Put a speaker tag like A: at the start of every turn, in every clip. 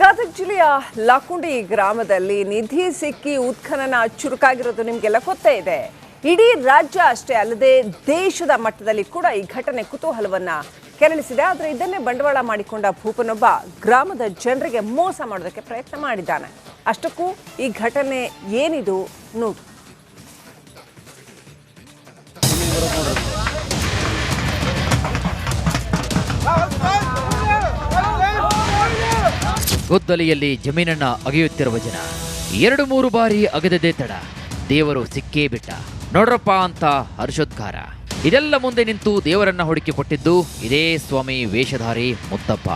A: ಗದಗ ಜಿಲ್ಲೆಯ ಲಕುಂಡಿ ಗ್ರಾಮದಲ್ಲಿ ನಿಧಿ ಸಿಕ್ಕಿ ಉತ್ಖನನ ಚುರುಕಾಗಿರೋದು ನಿಮಗೆಲ್ಲ ಗೊತ್ತೇ ಇದೆ. ಇಡೀ ರಾಜ್ಯ ಅಷ್ಟೇ ಅಲ್ಲದೆ ದೇಶದ ಮಟ್ಟದಲ್ಲಿ ಕೂಡ ಈ ಘಟನೆ ಕುತೂಹಲವನ್ನ ಕೆರಳಿಸಿದೆ. ಆದರೆ ಇದನ್ನೇ ಬಂಡವಾಳ ಮಾಡಿಕೊಂಡ ಭೂಪನೊಬ್ಬ ಗ್ರಾಮದ ಜನರಿಗೆ ಮೋಸ ಮಾಡೋದಕ್ಕೆ ಪ್ರಯತ್ನ ಮಾಡಿದ್ದಾನೆ. ಅಷ್ಟಕ್ಕೂ ಈ ಘಟನೆ ಏನಿದು ನೋಡಿ.
B: ಗೊದ್ದಲಿಯಲ್ಲಿ ಜಮೀನನ್ನ ಅಗೆಯುತ್ತಿರುವ ಜನ 2-3 ಬಾರಿ ಅಗೆದದೇ ತಡ, ದೇವರು ಸಿಕ್ಕೇ ಬಿಟ್ಟ ನೋಡ್ರಪ್ಪ ಅಂತ ಹರ್ಷೋದ್ಗಾರ. ಇದೆಲ್ಲ ಮುಂದೆ ನಿಂತು ದೇವರನ್ನ ಹುಡುಕಿ ಕೊಟ್ಟಿದ್ದು ಇದೇ ಸ್ವಾಮಿ ವೇಷಧಾರಿ ಮುತ್ತಪ್ಪ.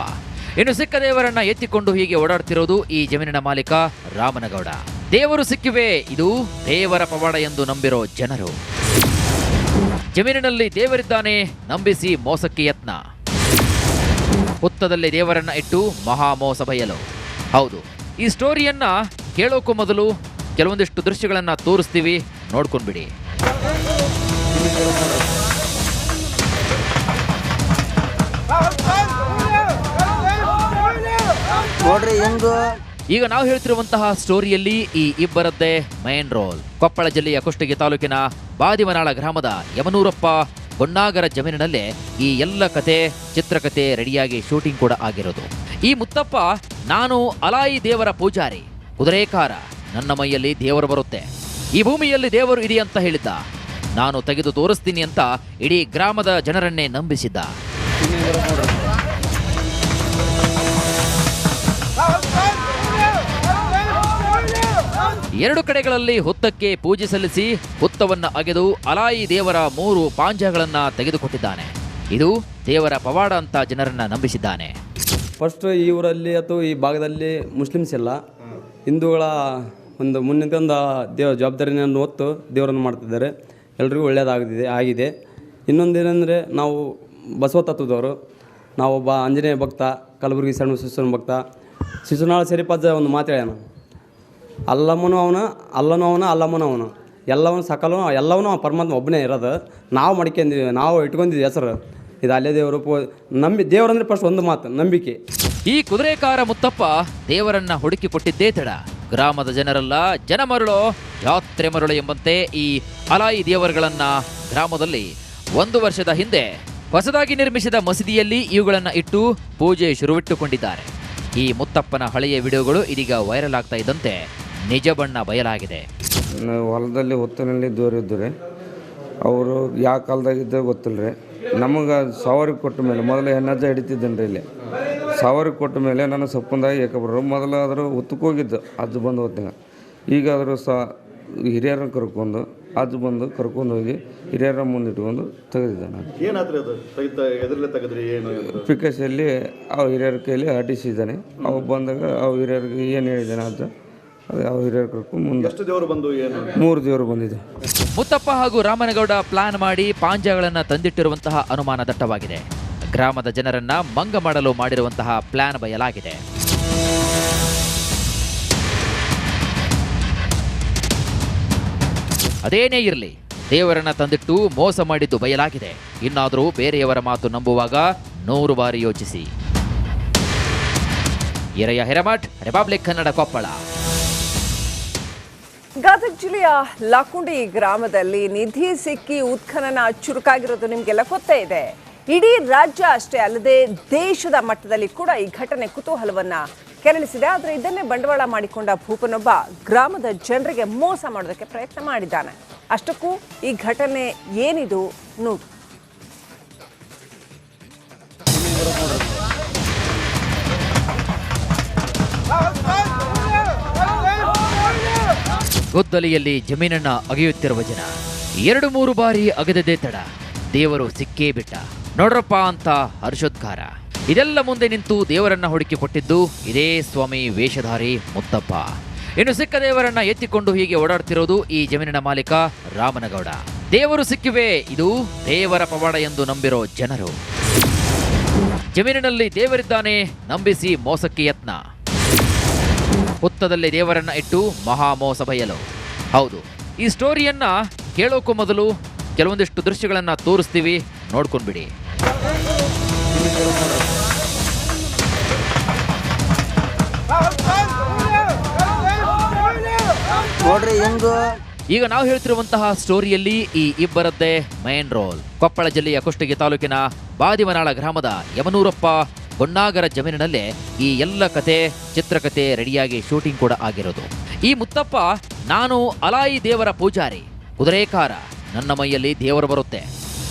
B: ಇನ್ನು ಸಿಕ್ಕ ದೇವರನ್ನ ಎತ್ತಿಕೊಂಡು ಹೀಗೆ ಓಡಾಡ್ತಿರೋದು ಈ ಜಮೀನಿನ ಮಾಲೀಕ ರಾಮನಗೌಡ. ದೇವರು ಸಿಕ್ಕಿವೆ, ಇದು ದೇವರ ಪವಾಡ ಎಂದು ನಂಬಿರೋ ಜನರು. ಜಮೀನಿನಲ್ಲಿ ದೇವರಿದ್ದಾನೆ ನಂಬಿಸಿ ಮೋಸಕ್ಕೆ ಯತ್ನ. ಹುತ್ತದಲ್ಲಿ ದೇವರನ್ನ ಇಟ್ಟು ಮಹಾ ಮೋಸ ಬಯಲು. ಹೌದು, ಈ ಸ್ಟೋರಿಯನ್ನ ಕೇಳೋಕ್ಕೂ ಮೊದಲು ಕೆಲವೊಂದಿಷ್ಟು ದೃಶ್ಯಗಳನ್ನ ತೋರಿಸ್ತೀವಿ, ನೋಡ್ಕೊಂಡ್ಬಿಡಿ. ಈಗ ನಾವು ಹೇಳ್ತಿರುವಂತಹ ಸ್ಟೋರಿಯಲ್ಲಿ ಈ ಇಬ್ಬರದ್ದೇ ಮೈನ್ ರೋಲ್. ಕೊಪ್ಪಳ ಜಿಲ್ಲೆಯ ಕುಷ್ಟಗಿ ತಾಲೂಕಿನ ಬಾದಿಮನಾಳ ಗ್ರಾಮದ ಯಮನೂರಪ್ಪ ಗೊಣ್ಣಾಗರ ಜಮೀನಿನಲ್ಲೇ ಈ ಎಲ್ಲ ಕತೆ, ಚಿತ್ರಕಥೆ ರೆಡಿಯಾಗಿ ಶೂಟಿಂಗ್ ಕೂಡ ಆಗಿರೋದು. ಈ ಮುತ್ತಪ್ಪ, ನಾನು ಅಲಾಯಿ ದೇವರ ಪೂಜಾರಿ, ಕುದುರೆಕಾರ, ನನ್ನ ಮೈಯಲ್ಲಿ ದೇವರು ಬರುತ್ತೆ, ಈ ಭೂಮಿಯಲ್ಲಿ ದೇವರು ಇದೆ ಅಂತ ಹೇಳಿದ್ದ. ನಾನು ತೆಗೆದು ತೋರಿಸ್ತೀನಿ ಅಂತ ಇಡೀ ಗ್ರಾಮದ ಜನರನ್ನೇ ನಂಬಿಸಿದ್ದ. ಎರಡು ಕಡೆಗಳಲ್ಲಿ ಹುತ್ತಕ್ಕೆ ಪೂಜೆ ಸಲ್ಲಿಸಿ ಹುತ್ತವನ್ನ ಅಗೆದು ಅಲಾಯಿ ದೇವರ 3 ಪಾಂಜಗಳನ್ನ ತೆಗೆದುಕೊಟ್ಟಿದ್ದಾನೆ. ಇದು ದೇವರ ಪವಾಡ ಅಂತ ಜನರನ್ನ ನಂಬಿಸಿದ್ದಾನೆ.
C: ಫಸ್ಟ್ ಈ ಊರಲ್ಲಿ ಅಥವಾ ಈ ಭಾಗದಲ್ಲಿ ಮುಸ್ಲಿಮ್ಸ್ ಎಲ್ಲ ಹಿಂದೂಗಳ ಒಂದು ಮುನ್ನಿಂದ ಜವಾಬ್ದಾರಿಯನ್ನು ಹೊತ್ತು ದೇವರನ್ನು ಮಾಡ್ತಿದ್ದಾರೆ. ಎಲ್ರಿಗೂ ಆಗಿದೆ. ಇನ್ನೊಂದೇನೆಂದರೆ ನಾವು ಬಸವ ತತ್ವದವರು, ನಾವೊಬ್ಬ ಆಂಜನೇಯ ಭಕ್ತ, ಕಲಬುರಗಿ ಶರಣ ಶಿಶುನ ಭಕ್ತ. ಶಿಶುನಾಳ ಶರೀಫಾಜ ಒಂದು ಮಾತು ಹೇಳ್ಯಾನ, ಅಲ್ಲಮ್ಮನೂ ಅವನು ಎಲ್ಲವನು ಸಕಲನು ಎಲ್ಲವನ್ನೂ ಪರಮಾತ್ಮ ಒಬ್ಬನೇ ಇರೋದು. ನಾವು ಮಾಡ್ಕೊಂಡಿದ್ದೀವಿ, ನಾವು ಇಟ್ಕೊಂಡಿದ್ದೀವಿ ಹೆಸರು. ಇದು ಅಲ್ಲೇ ದೇವರು ದೇವರಂದ್ರೆ ಫಸ್ಟ್ ಒಂದು ಮಾತು ನಂಬಿಕೆ.
B: ಈ ಕುದುರೆಕಾರ ಮುತ್ತಪ್ಪ ದೇವರನ್ನ ಹುಡುಕಿ ಕೊಟ್ಟಿದ್ದೇ ತಡ, ಗ್ರಾಮದ ಜನರೆಲ್ಲ ಜನ ಮರುಳೋ ಜಾತ್ರೆ ಮರುಳು ಎಂಬಂತೆ ಈ ಅಲಾಯಿ ದೇವರುಗಳನ್ನ ಗ್ರಾಮದಲ್ಲಿ 1 ವರ್ಷದ ಹಿಂದೆ ಹೊಸದಾಗಿ ನಿರ್ಮಿಸಿದ ಮಸೀದಿಯಲ್ಲಿ ಇವುಗಳನ್ನ ಇಟ್ಟು ಪೂಜೆ ಶುರುವಿಟ್ಟುಕೊಂಡಿದ್ದಾರೆ. ಈ ಮುತ್ತಪ್ಪನ ಹಳೆಯ ವಿಡಿಯೋಗಳು ಇದೀಗ ವೈರಲ್ ಆಗ್ತಾ ಇದ್ದಂತೆ ನಿಜ ಬಣ್ಣ ಬಯಲಾಗಿದೆ.
D: ಹೊಲದಲ್ಲಿ ಹೊತ್ತಿನಲ್ಲಿ ದೂರಿದ್ದರೆ ಅವರು ಯಾವ ಕಾಲದಾಗಿದ್ದ ಗೊತ್ತಿಲ್ಲ ರೀ. ನಮಗೆ ಸಾವಿರಿಗೆ ಕೊಟ್ಟ ಮೇಲೆ ಮೊದಲು ಹೆಣ್ಣಜ್ಜ ಹಿಡಿತಿದ್ದೇನೆ ರೀ. ಇಲ್ಲಿ ಸಾವಿರಿಗೆ ಕೊಟ್ಟ ಮೇಲೆ ನಾನು ಸಪ್ಪಂದಾಗಿ ಏಕಬರು ಮೊದಲು ಆದರೂ ಹೊತ್ತಕ್ಕೆ ಹೋಗಿದ್ದು ಅಜ್ಜು ಬಂದು ಹೊತ್ತಿಗೆ. ಈಗಾದರೂ ಹಿರಿಯರನ್ನು ಕರ್ಕೊಂಡು ಅಜ್ಜು ಬಂದು ಕರ್ಕೊಂಡು ಹೋಗಿ ಹಿರಿಯರ ಮುಂದಿಟ್ಕೊಂಡು ತೆಗೆದಿದ್ದೆ ನಾನು. ಪಿಕಸಲ್ಲಿ ಅವ್ರ ಹಿರಿಯರ ಕೈಲಿ ಆಟಿಸಿದ್ದಾನೆ. ಅವು ಬಂದಾಗ ಅವ್ರ ಹಿರಿಯರಿಗೆ ಏನು ಹೇಳಿದ್ದಾನೆ ಅಜ್ಜ, ಅದು ಅವ್ರ ಹಿರಿಯರು ಕರ್ಕೊಂಡು ಮುಂದೆ 3 ದೇವರು ಬಂದಿದೆ.
B: ಮುತ್ತಪ್ಪ ಹಾಗೂ ರಾಮನಗೌಡ ಪ್ಲಾನ್ ಮಾಡಿ ಪಾಂಜಗಳನ್ನು ತಂದಿಟ್ಟಿರುವಂತಹ ಅನುಮಾನ ದಟ್ಟವಾಗಿದೆ. ಗ್ರಾಮದ ಜನರನ್ನ ಮಂಗ ಮಾಡಲು ಮಾಡಿರುವಂತಹ ಪ್ಲಾನ್ ಬಯಲಾಗಿದೆ. ಅದೇನೇ ಇರಲಿ, ದೇವರನ್ನ ತಂದಿಟ್ಟು ಮೋಸ ಮಾಡಿದ್ದು ಬಯಲಾಗಿದೆ. ಇನ್ನಾದರೂ ಬೇರೆಯವರ ಮಾತು ನಂಬುವಾಗ 100 ಬಾರಿ ಯೋಚಿಸಿ. ಈರಯ್ಯ ಹಿರೇಮಠ್, ರಿಪಬ್ಲಿಕ್ ಕನ್ನಡ, ಕೊಪ್ಪಳ.
A: ಗದಗ ಜಿಲ್ಲೆಯ ಲಕುಂಡಿ ಗ್ರಾಮದಲ್ಲಿ ನಿಧಿ ಸಿಕ್ಕಿ ಉತ್ಖನನ ಚುರುಕಾಗಿರೋದು ನಿಮಗೆಲ್ಲ ಗೊತ್ತೇ ಇದೆ. ಇಡೀ ರಾಜ್ಯ ಅಷ್ಟೇ ಅಲ್ಲದೆ ದೇಶದ ಮಟ್ಟದಲ್ಲಿ ಕೂಡ ಈ ಘಟನೆ ಕುತೂಹಲವನ್ನ ಕೆರಳಿಸಿದೆ. ಆದರೆ ಇದನ್ನೇ ಬಂಡವಾಳ ಮಾಡಿಕೊಂಡ ಭೂಪನೊಬ್ಬ ಗ್ರಾಮದ ಜನರಿಗೆ ಮೋಸ ಮಾಡೋದಕ್ಕೆ ಪ್ರಯತ್ನ ಮಾಡಿದ್ದಾನೆ. ಅಷ್ಟಕ್ಕೂ ಈ ಘಟನೆ ಏನಿದು ನೋಡಿ.
B: ಗೊದ್ದಲಿಯಲ್ಲಿ ಜಮೀನನ್ನ ಅಗೆಯುತ್ತಿರುವ ಜನ 2-3 ಬಾರಿ ಅಗೆದದೇ ತಡ, ದೇವರು ಸಿಕ್ಕೇ ಬಿಟ್ಟ ನೋಡ್ರಪ್ಪ ಅಂತ ಹರ್ಷೋದ್ಗಾರ. ಇದೆಲ್ಲ ಮುಂದೆ ನಿಂತು ದೇವರನ್ನ ಹುಡುಕಿ ಕೊಟ್ಟಿದ್ದು ಇದೇ ಸ್ವಾಮಿ ವೇಷಧಾರಿ ಮುತ್ತಪ್ಪ. ಇನ್ನು ಸಿಕ್ಕ ದೇವರನ್ನ ಎತ್ತಿಕೊಂಡು ಹೀಗೆ ಓಡಾಡ್ತಿರೋದು ಈ ಜಮೀನಿನ ಮಾಲೀಕ ರಾಮನಗೌಡ. ದೇವರು ಸಿಕ್ಕಿವೆ, ಇದು ದೇವರ ಪವಾಡ ಎಂದು ನಂಬಿರೋ ಜನರು. ಜಮೀನಿನಲ್ಲಿ ದೇವರಿದ್ದಾನೆ ನಂಬಿಸಿ ಮೋಸಕ್ಕೆ ಯತ್ನ. ಹುತ್ತದಲ್ಲಿ ದೇವರನ್ನ ಇಟ್ಟು ಮಹಾ ಮೋಸ ಬಯಲು. ಹೌದು, ಈ ಸ್ಟೋರಿಯನ್ನ ಕೇಳೋಕ್ಕೂ ಮೊದಲು ಕೆಲವೊಂದಿಷ್ಟು ದೃಶ್ಯಗಳನ್ನ ತೋರಿಸ್ತೀವಿ, ನೋಡ್ಕೊಂಡ್ಬಿಡಿ.
E: ನೋಡ್ರಿ ಹೆಂಗು
B: ಈಗ ನಾವು ಹೇಳ್ತಿರುವಂತಹ ಸ್ಟೋರಿಯಲ್ಲಿ ಈ ಇಬ್ಬರದ್ದೇ ಮೈನ್ ರೋಲ್. ಕೊಪ್ಪಳ ಜಿಲ್ಲೆಯ ಕುಷ್ಟಗಿ ತಾಲೂಕಿನ ಬಾದಿಮನಾಳ ಗ್ರಾಮದ ಯಮನೂರಪ್ಪ ಗೊಣ್ಣಾಗರ ಜಮೀನಿನಲ್ಲೇ ಈ ಎಲ್ಲ ಕತೆ ಚಿತ್ರಕಥೆ ರೆಡಿಯಾಗಿ ಶೂಟಿಂಗ್ ಕೂಡ ಆಗಿರೋದು. ಈ ಮುತ್ತಪ್ಪ ನಾನು ಅಲಾಯಿ ದೇವರ ಪೂಜಾರಿ, ಕುದುರೆಕಾರ, ನನ್ನ ಮೈಯಲ್ಲಿ ದೇವರು ಬರುತ್ತೆ,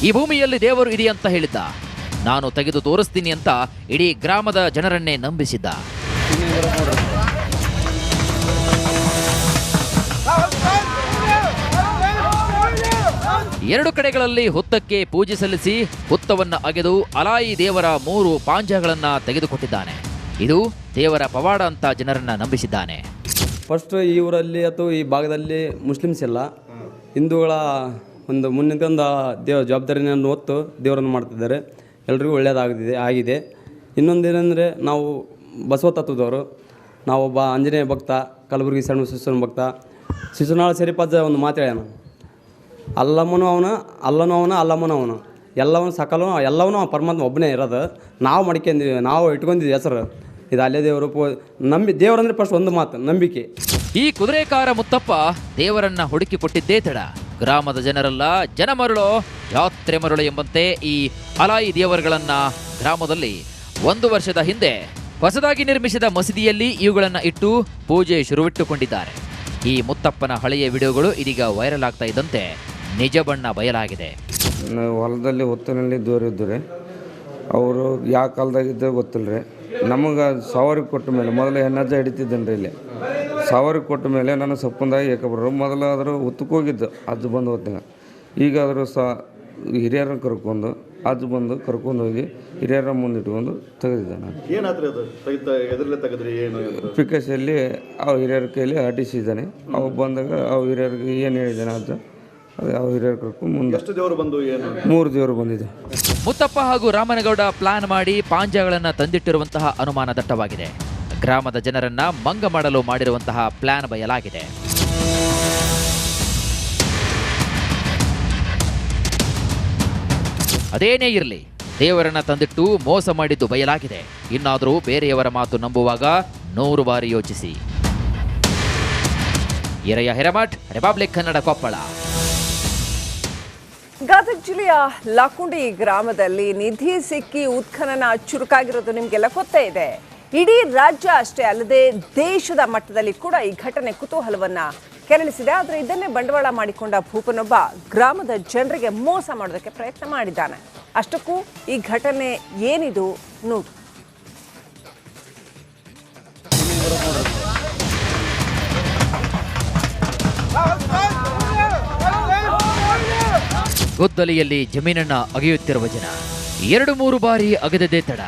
B: ಈ ಭೂಮಿಯಲ್ಲಿ ದೇವರು ಇದೆ ಅಂತ ಹೇಳಿದ್ದ. ನಾನು ತೆಗೆದು ತೋರಿಸ್ತೀನಿ ಅಂತ ಇಡೀ ಗ್ರಾಮದ ಜನರನ್ನೇ ನಂಬಿಸಿದ್ದ. ಎರಡು ಕಡೆಗಳಲ್ಲಿ ಹುತ್ತಕ್ಕೆ ಪೂಜೆ ಸಲ್ಲಿಸಿ ಹುತ್ತವನ್ನ ಅಗೆದು ಅಲಾಯಿ ದೇವರ 3 ಪಾಂಜಗಳನ್ನ ತೆಗೆದುಕೊಟ್ಟಿದ್ದಾನೆ. ಇದು ದೇವರ ಪವಾಡ ಅಂತ ಜನರನ್ನ ನಂಬಿಸಿದ್ದಾನೆ.
C: ಫಸ್ಟ್ ಈ ಊರಲ್ಲಿ ಅಥವಾ ಈ ಭಾಗದಲ್ಲಿ ಮುಸ್ಲಿಮ್ಸ್ ಇಲ್ಲ, ಹಿಂದೂಗಳ ಒಂದು ಮುನ್ನಿಂದ ಜವಾಬ್ದಾರಿಯನ್ನು ಹೊತ್ತು ದೇವರನ್ನು ಮಾಡ್ತಿದ್ದಾರೆ. ಎಲ್ರಿಗೂ ಆಗಿದೆ. ಇನ್ನೊಂದೇನೆಂದರೆ ನಾವು ಬಸವ ತತ್ವದವರು, ನಾವೊಬ್ಬ ಆಂಜನೇಯ ಭಕ್ತ, ಕಲಬುರಗಿ ಸಣ್ಣ ಶಿಶುನ ಭಕ್ತ. ಶಿಶುನಾಳ ಶರೀಫಾಜ ಒಂದು ಮಾತು ಹೇಳ್ಯಾನ, ಅಲ್ಲಮ್ಮನೂ ಅವನು ಎಲ್ಲವನು ಸಕಲನು ಎಲ್ಲವನ್ನೂ ಪರಮಾತ್ಮ ಒಬ್ಬನೇ ಇರೋದು. ನಾವು ಮಾಡ್ಕೊಂಡಿದ್ದೀವಿ, ನಾವು ಇಟ್ಕೊಂಡಿದ್ದೀವಿ ಹೆಸರು, ಇದು ಅಲ್ಲೇ ದೇವರು ದೇವರಂದ್ರೆ ಫಸ್ಟ್ ಒಂದು ಮಾತು ನಂಬಿಕೆ.
B: ಈ ಕುದುರೆಕಾರ ಮುತ್ತಪ್ಪ ದೇವರನ್ನ ಹುಡುಕಿ ಕೊಟ್ಟಿದ್ದೇ ತಡ. ಗ್ರಾಮದ ಜನರೆಲ್ಲ ಜನ ಮರಳೋ ಜಾತ್ರೆ ಮರಳು ಎಂಬಂತೆ ಈ ಅಲಾಯಿ ದೇವರುಗಳನ್ನ ಗ್ರಾಮದಲ್ಲಿ 1 ವರ್ಷದ ಹಿಂದೆ ಹೊಸದಾಗಿ ನಿರ್ಮಿಸಿದ ಮಸೀದಿಯಲ್ಲಿ ಇವುಗಳನ್ನ ಇಟ್ಟು ಪೂಜೆ ಶುರುವಿಟ್ಟುಕೊಂಡಿದ್ದಾರೆ. ಈ ಮುತ್ತಪ್ಪನ ಹಳೆಯ ವಿಡಿಯೋಗಳು ಇದೀಗ ವೈರಲ್ ಆಗ್ತಾ ಇದ್ದಂತೆ ನಿಜ ಬಣ್ಣ ಬಯಲಾಗಿದೆ.
D: ಹೊಲದಲ್ಲಿ ಹೊತ್ತಿನಲ್ಲಿ ದೂರಿದ್ದರೆ ಅವರು ಯಾವ ಕಾಲದಾಗಿದ್ದ ಗೊತ್ತಿಲ್ಲ ರೀ. ನಮಗೆ ಸಾವಿರಿಗೆ ಕೊಟ್ಟ ಮೇಲೆ ಮೊದಲು ಹೆಣ್ಣಜ್ಜ ಹಿಡಿತಿದ್ದೇನೆ ರೀ. ಇಲ್ಲಿ ಸಾವಿರಿಗೆ ಕೊಟ್ಟ ಮೇಲೆ ನಾನು ಸಪ್ಪಂದಾಗಿ ಏಕಬರು ಮೊದಲಾದರೂ ಹುತ್ತಕ್ಕೆ ಹೋಗಿದ್ದು ಅಜ್ಜು ಬಂದು ಹೊತ್ತಿನ. ಈಗಾದರೂ ಹಿರಿಯರನ್ನ ಕರ್ಕೊಂಡು ಅಜ್ಜು ಬಂದು ಕರ್ಕೊಂಡು ಹೋಗಿ ಹಿರಿಯರ ಮುಂದಿಟ್ಕೊಂಡು ತೆಗೆದಿದ್ದೆ ನಾನು. ಪಿಕಸಲ್ಲಿ ಅವ್ರ ಹಿರಿಯರ ಕೈಲಿ ಆಟಿಸಿದ್ದಾನೆ. ಅವು ಬಂದಾಗ ಅವ್ರ ಹಿರಿಯರಿಗೆ ಏನು ಹೇಳಿದ್ದಾನೆ ಅಜ್ಜ, ಅದು ಅವ್ರ ಹಿರಿಯರು ಕರ್ಕೊಂಡು ಮುಂದೆ 3 ದೇವರು ಬಂದಿದೆ.
B: ಮುತ್ತಪ್ಪ ಹಾಗೂ ರಾಮನಗೌಡ ಪ್ಲಾನ್ ಮಾಡಿ ಪಾಂಜಗಳನ್ನು ತಂದಿಟ್ಟಿರುವಂತಹ ಅನುಮಾನ ದಟ್ಟವಾಗಿದೆ. ಗ್ರಾಮದ ಜನರನ್ನ ಮಂಗ ಮಾಡಲು ಮಾಡಿರುವಂತಹ ಪ್ಲಾನ್ ಬಯಲಾಗಿದೆ. ಅದೇನೇ ಇರಲಿ, ದೇವರನ್ನ ತಂದಿಟ್ಟು ಮೋಸ ಮಾಡಿದ್ದು ಬಯಲಾಗಿದೆ. ಇನ್ನಾದರೂ ಬೇರೆಯವರ ಮಾತು ನಂಬುವಾಗ 100 ಬಾರಿ ಯೋಚಿಸಿ. ಈರಯ್ಯ ಹಿರೇಮಠ್, ರಿಪಬ್ಲಿಕ್ ಕನ್ನಡ, ಕೊಪ್ಪಳ.
A: ಗದಗ ಜಿಲ್ಲೆಯ ಲಕುಂಡಿ ಗ್ರಾಮದಲ್ಲಿ ನಿಧಿ ಸಿಕ್ಕಿ ಉತ್ಖನನ ಚುರುಕಾಗಿರೋದು ನಿಮಗೆಲ್ಲ ಗೊತ್ತೇ ಇದೆ. ಇಡೀ ರಾಜ್ಯ ಅಷ್ಟೇ ಅಲ್ಲದೆ ದೇಶದ ಮಟ್ಟದಲ್ಲಿ ಕೂಡ ಈ ಘಟನೆ ಕುತೂಹಲವನ್ನ ಕೆರಳಿಸಿದೆ. ಆದರೆ ಇದನ್ನೇ ಬಂಡವಾಳ ಮಾಡಿಕೊಂಡ ಭೂಪನೊಬ್ಬ ಗ್ರಾಮದ ಜನರಿಗೆ ಮೋಸ ಮಾಡೋದಕ್ಕೆ ಪ್ರಯತ್ನ ಮಾಡಿದ್ದಾನೆ. ಅಷ್ಟಕ್ಕೂ ಈ ಘಟನೆ ಏನಿದು ನೋಡಿ.
B: ಗುದ್ದಲಿಯಲ್ಲಿ ಜಮೀನನ್ನ ಅಗೆಯುತ್ತಿರುವ ಜನ 2-3 ಬಾರಿ ಅಗೆದದೇ ತಡ,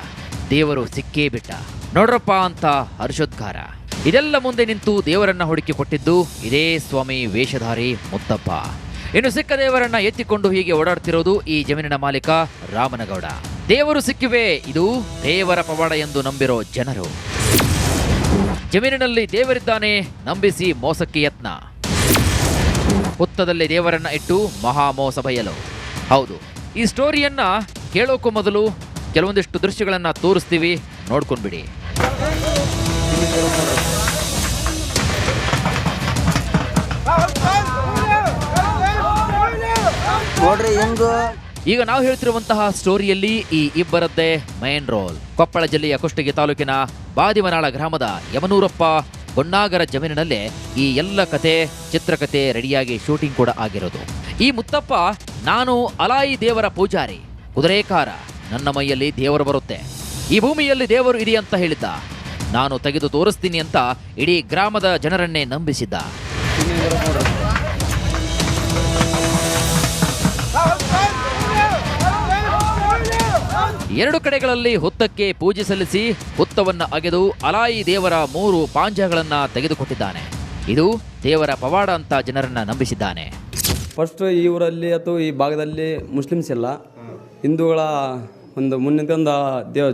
B: ದೇವರು ಸಿಕ್ಕೇ ಬಿಟ್ಟ ನೋಡ್ರಪ್ಪ ಅಂತ ಹರ್ಷೋದ್ಗಾರ. ಇದೆಲ್ಲ ಮುಂದೆ ನಿಂತು ದೇವರನ್ನ ಹುಡುಕಿ ಕೊಟ್ಟಿದ್ದು ಇದೇ ಸ್ವಾಮಿ ವೇಷಧಾರಿ ಮುತ್ತಪ್ಪ. ಇನ್ನು ಸಿಕ್ಕ ದೇವರನ್ನ ಎತ್ತಿಕೊಂಡು ಹೀಗೆ ಓಡಾಡ್ತಿರೋದು ಈ ಜಮೀನಿನ ಮಾಲೀಕ ರಾಮನಗೌಡ. ದೇವರು ಸಿಕ್ಕಿವೆ, ಇದು ದೇವರ ಪವಾಡ ಎಂದು ನಂಬಿರೋ ಜನರು. ಜಮೀನಿನಲ್ಲಿ ದೇವರಿದ್ದಾನೆ ನಂಬಿಸಿ ಮೋಸಕ್ಕೆ ಯತ್ನ. ಹುತ್ತದಲ್ಲಿ ದೇವರನ್ನ ಇಟ್ಟು ಮಹಾ ಮೋಸ ಬಯಲು. ಹೌದು, ಈ ಸ್ಟೋರಿಯನ್ನ ಕೇಳೋಕ್ಕೂ ಮೊದಲು ಕೆಲವೊಂದಿಷ್ಟು ದೃಶ್ಯಗಳನ್ನ ತೋರಿಸ್ತೀವಿ, ನೋಡ್ಕೊಂಡ್ಬಿಡಿ.
E: ನೋಡ್ರಿ ಹೆಂಗು
B: ಈಗ ನಾವು ಹೇಳ್ತಿರುವಂತಹ ಸ್ಟೋರಿಯಲ್ಲಿ ಈ ಇಬ್ಬರದ್ದೇ ಮೈನ್ ರೋಲ್. ಕೊಪ್ಪಳ ಜಿಲ್ಲೆಯ ಕುಷ್ಟಗಿ ತಾಲೂಕಿನ ಬಾದಿಮನಾಳ ಗ್ರಾಮದ ಯಮನೂರಪ್ಪ ಗೊಣ್ಣಾಗರ ಜಮೀನಿನಲ್ಲೇ ಈ ಎಲ್ಲ ಕತೆ ಚಿತ್ರಕಥೆ ರೆಡಿಯಾಗಿ ಶೂಟಿಂಗ್ ಕೂಡ ಆಗಿರೋದು. ಈ ಮುತ್ತಪ್ಪ ನಾನು ಅಲಾಯಿ ದೇವರ ಪೂಜಾರಿ, ಕುದುರೆಕಾರ, ನನ್ನ ಮೈಯಲ್ಲಿ ದೇವರು ಬರುತ್ತೆ, ಈ ಭೂಮಿಯಲ್ಲಿ ದೇವರು ಇದೆ ಅಂತ ಹೇಳಿದ್ದ. ನಾನು ತೆಗೆದು ತೋರಿಸ್ತೀನಿ ಅಂತ ಇಡೀ ಗ್ರಾಮದ ಜನರನ್ನೇ ನಂಬಿಸಿದ್ದ. ಎರಡು ಕಡೆಗಳಲ್ಲಿ ಹುತ್ತಕ್ಕೆ ಪೂಜೆ ಸಲ್ಲಿಸಿ ಹುತ್ತವನ್ನ ಅಗೆದು ಅಲಾಯಿ ದೇವರ 3 ಪಾಂಜಗಳನ್ನ ತೆಗೆದುಕೊಟ್ಟಿದ್ದಾನೆ. ಇದು ದೇವರ ಪವಾಡ ಅಂತ ಜನರನ್ನ ನಂಬಿಸಿದ್ದಾನೆ.
C: ಫಸ್ಟ್ ಈ ಊರಲ್ಲಿ ಅಥವಾ ಈ ಭಾಗದಲ್ಲಿ ಮುಸ್ಲಿಮ್ಸ್ ಇಲ್ಲ, ಹಿಂದೂಗಳ ಒಂದು ಮುನ್ನಿಂದ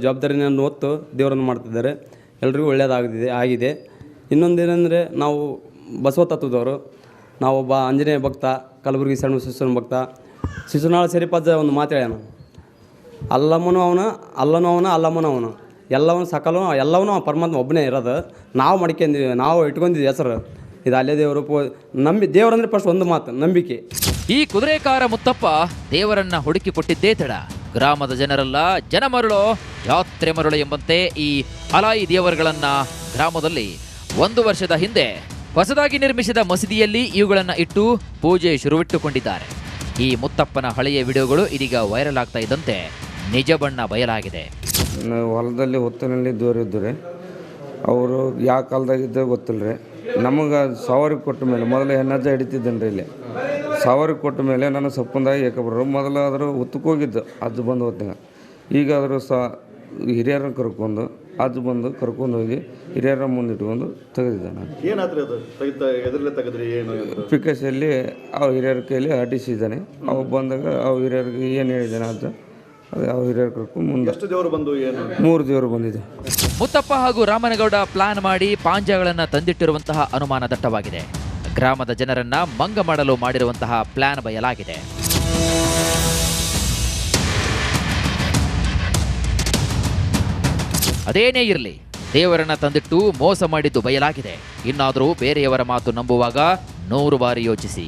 C: ಜವಾಬ್ದಾರಿಯನ್ನು ಹೊತ್ತು ದೇವರನ್ನು ಮಾಡ್ತಿದ್ದಾರೆ. ಎಲ್ರಿಗೂ ಆಗಿದೆ. ಇನ್ನೊಂದೇನೆಂದರೆ ನಾವು ಬಸವ ತತ್ವದವರು, ನಾವೊಬ್ಬ ಆಂಜನೇಯ ಭಕ್ತ, ಕಲಬುರಗಿ ಸಣ್ಣ ಶಿಶುನ ಭಕ್ತ. ಶಿಶುನಾಳ ಶರೀಫಾಜ ಒಂದು ಮಾತು ಹೇಳ್ಯಾನ, ಅಲ್ಲಮ್ಮನೂ ಅವನು ಎಲ್ಲವನು ಸಕಲನು ಎಲ್ಲವನ್ನೂ ಪರಮಾತ್ಮ ಒಬ್ಬನೇ ಇರೋದು. ನಾವು ಮಾಡ್ಕೊಂಡಿದ್ದೀವಿ, ನಾವು ಇಟ್ಕೊಂಡಿದ್ದೀವಿ ಹೆಸರು, ಇದು ಅಲ್ಲೇ ದೇವರು ದೇವರಂದ್ರೆ ಫಸ್ಟ್ ಒಂದು ಮಾತು ನಂಬಿಕೆ.
B: ಈ ಕುದುರೆಕಾರ ಮುತ್ತಪ್ಪ ದೇವರನ್ನ ಹುಡುಕಿ ಕೊಟ್ಟಿದ್ದೇ ತಡ. ಗ್ರಾಮದ ಜನರೆಲ್ಲ ಜನ ಮರುಳೋ ಯಾತ್ರೆ ಮರುಳು ಎಂಬಂತೆ ಈ ಅಲಾಯಿ ದೇವರುಗಳನ್ನ ಗ್ರಾಮದಲ್ಲಿ 1 ವರ್ಷದ ಹಿಂದೆ ಹೊಸದಾಗಿ ನಿರ್ಮಿಸಿದ ಮಸೀದಿಯಲ್ಲಿ ಇವುಗಳನ್ನ ಇಟ್ಟು ಪೂಜೆ ಶುರುವಿಟ್ಟುಕೊಂಡಿದ್ದಾರೆ. ಈ ಮುತ್ತಪ್ಪನ ಹಳೆಯ ವಿಡಿಯೋಗಳು ಇದೀಗ ವೈರಲ್ ಆಗ್ತಾ ಇದ್ದಂತೆ ನಿಜ ಬಣ್ಣ ಬಯಲಾಗಿದೆ.
D: ಹೊಲದಲ್ಲಿ ಹೊತ್ತಿನಲ್ಲಿ ದೂರಿದ್ದರೆ ಅವರು ಯಾವ ಕಾಲದಾಗಿದ್ದ ಗೊತ್ತಿಲ್ಲರಿ. ನಮಗೆ ಸಾವಿರ ಕೊಟ್ಟ ಮೇಲೆ ಮೊದಲು ಹೆಣ್ಣಜ್ಜ ಹಿಡಿತಿದ್ದೇನೆ ರೀ ಇಲ್ಲಿ. ಸಾವಿರ ಕೊಟ್ಟ ಮೇಲೆ ನಾನು ಸಪ್ಪಂದಾಗಿ ಏಕಬರು ಮೊದಲು ಆದರೂ ಹೊತ್ತಕ್ಕೆ ಹೋಗಿದ್ದು ಅಜ್ಜು ಬಂದು ಹೊತ್ತಿಗೆ. ಈಗ ಆದರೂ ಹಿರಿಯರನ್ನ ಕರ್ಕೊಂಡು ಅಜ್ಜು ಬಂದು ಕರ್ಕೊಂಡು ಹೋಗಿ ಹಿರಿಯರ ಮುಂದಿಟ್ಕೊಂಡು ತೆಗೆದಿದ್ದೆ ನಾನು. ಪಿಕಸಲ್ಲಿ ಅವು ಹಿರಿಯರ ಕೈಲಿ ಅಟಿಸಿದ್ದಾನೆ. ಅವು ಬಂದಾಗ ಅವು ಹಿರಿಯರಿಗೆ ಏನು ಹೇಳಿದ್ದಾನೆ ಅಜ್ಜ ಅವು ಹಿರಿಯರು ಕರ್ಕೊಂಡು ಮುಂದೆ 3 ದೇವರು ಬಂದಿದೆ.
B: ಮುತ್ತಪ್ಪ ಹಾಗೂ ರಾಮನಗೌಡ ಪ್ಲಾನ್ ಮಾಡಿ ಪಾಂಜಗಳನ್ನು ತಂದಿಟ್ಟಿರುವಂತಹ ಅನುಮಾನ ದಟ್ಟವಾಗಿದೆ. ಗ್ರಾಮದ ಜನರನ್ನ ಮಂಗ ಮಾಡಲು ಮಾಡಿರುವಂತಹ ಪ್ಲಾನ್ ಬಯಲಾಗಿದೆ. ಅದೇನೇ ಇರಲಿ, ದೇವರನ್ನ ತಂದಿಟ್ಟು ಮೋಸ ಮಾಡಿದ್ದು ಬಯಲಾಗಿದೆ. ಇನ್ನಾದರೂ ಬೇರೆಯವರ ಮಾತು ನಂಬುವಾಗ 100 ಬಾರಿ ಯೋಚಿಸಿ.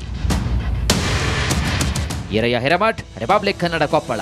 B: ಹಿರಯ್ಯ ಹಿರೇಮಠ್, ರಿಪಬ್ಲಿಕ್ ಕನ್ನಡ, ಕೊಪ್ಪಳ.